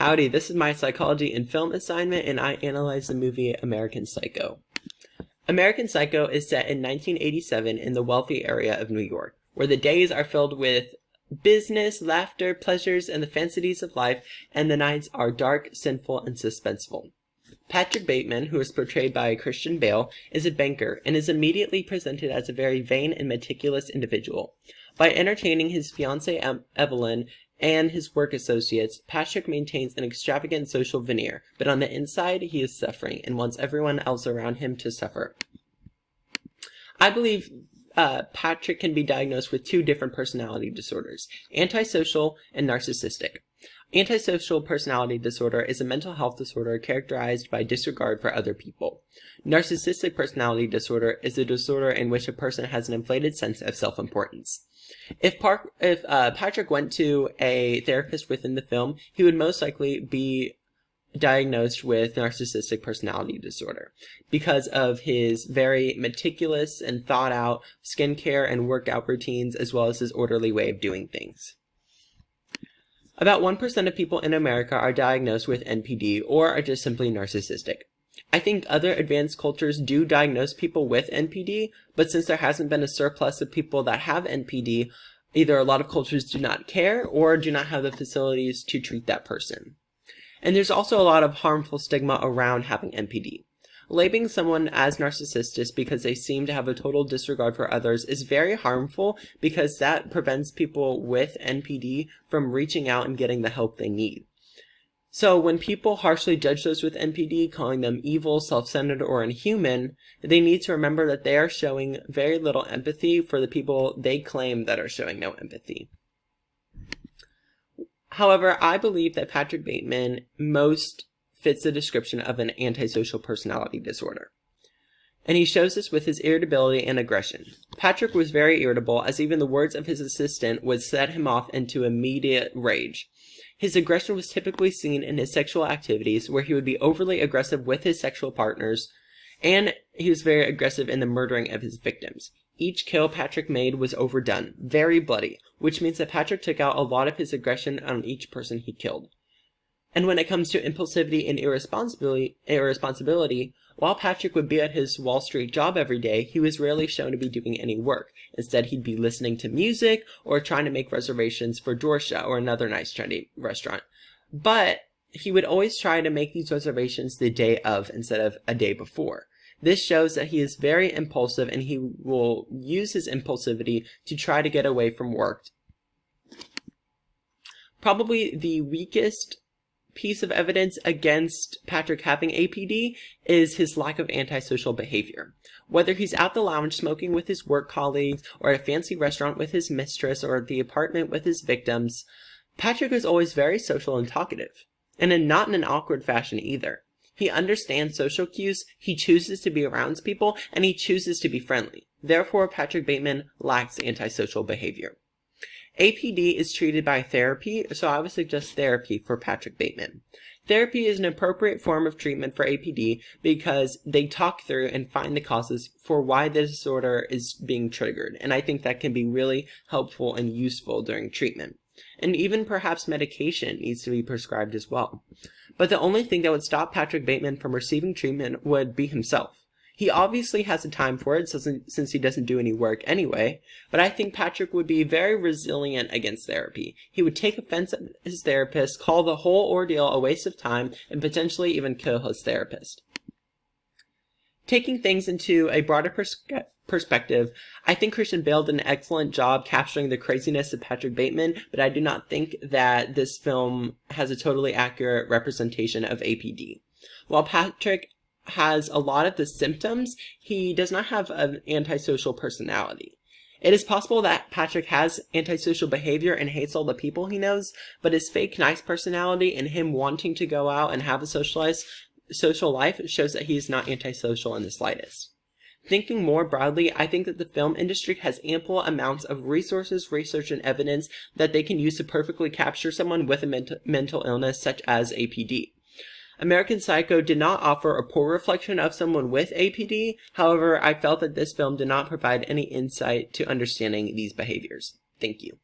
Howdy, this is my psychology and film assignment, and I analyze the movie American Psycho. American Psycho is set in 1987 in the wealthy area of New York, where the days are filled with business, laughter, pleasures, and the fancies of life, and the nights are dark, sinful, and suspenseful. Patrick Bateman, who is portrayed by Christian Bale, is a banker and is immediately presented as a very vain and meticulous individual. By entertaining his fiancée Evelyn and his work associates, Patrick maintains an extravagant social veneer, but on the inside he is suffering and wants everyone else around him to suffer. I believe Patrick can be diagnosed with two different personality disorders, antisocial and narcissistic. Antisocial personality disorder is a mental health disorder characterized by disregard for other people. Narcissistic personality disorder is a disorder in which a person has an inflated sense of self-importance. If Patrick went to a therapist within the film, he would most likely be diagnosed with narcissistic personality disorder because of his very meticulous and thought out skincare and workout routines, as well as his orderly way of doing things. About 1% of people in America are diagnosed with NPD or are just simply narcissistic. I think other advanced cultures do diagnose people with NPD, but since there hasn't been a surplus of people that have NPD, either a lot of cultures do not care or do not have the facilities to treat that person. And there's also a lot of harmful stigma around having NPD. Labeling someone as narcissistic because they seem to have a total disregard for others is very harmful because that prevents people with NPD from reaching out and getting the help they need. So when people harshly judge those with NPD, calling them evil, self-centered, or inhuman, they need to remember that they are showing very little empathy for the people they claim that are showing no empathy. However, I believe that Patrick Bateman most fits the description of an antisocial personality disorder. And he shows this with his irritability and aggression. Patrick was very irritable, as even the words of his assistant would set him off into immediate rage. His aggression was typically seen in his sexual activities, where he would be overly aggressive with his sexual partners, and he was very aggressive in the murdering of his victims. Each kill Patrick made was overdone, very bloody, which means that Patrick took out a lot of his aggression on each person he killed. And when it comes to impulsivity and irresponsibility, while Patrick would be at his Wall Street job every day, he was rarely shown to be doing any work. Instead, he'd be listening to music or trying to make reservations for Dorsha or another nice trendy restaurant. But he would always try to make these reservations the day of instead of a day before. This shows that he is very impulsive and he will use his impulsivity to try to get away from work. Probably the weakest piece of evidence against Patrick having APD is his lack of antisocial behavior. Whether he's at the lounge smoking with his work colleagues, or at a fancy restaurant with his mistress, or at the apartment with his victims, Patrick is always very social and talkative, and not in an awkward fashion either. He understands social cues, he chooses to be around people, and he chooses to be friendly. Therefore, Patrick Bateman lacks antisocial behavior. APD is treated by therapy, so I would suggest therapy for Patrick Bateman. Therapy is an appropriate form of treatment for APD because they talk through and find the causes for why the disorder is being triggered, and I think that can be really helpful and useful during treatment. And even perhaps medication needs to be prescribed as well. But the only thing that would stop Patrick Bateman from receiving treatment would be himself. He obviously has the time for it since he doesn't do any work anyway, but I think Patrick would be very resilient against therapy. He would take offense at his therapist, call the whole ordeal a waste of time, and potentially even kill his therapist. Taking things into a broader perspective, I think Christian Bale did an excellent job capturing the craziness of Patrick Bateman, but I do not think that this film has a totally accurate representation of APD. While Patrick has a lot of the symptoms, he does not have an antisocial personality. It is possible that Patrick has antisocial behavior and hates all the people he knows, but his fake nice personality and him wanting to go out and have a social life shows that he is not antisocial in the slightest. Thinking more broadly, I think that the film industry has ample amounts of resources, research, and evidence that they can use to perfectly capture someone with a mental illness such as APD. American Psycho did not offer a poor reflection of someone with APD. However, I felt that this film did not provide any insight to understanding these behaviors. Thank you.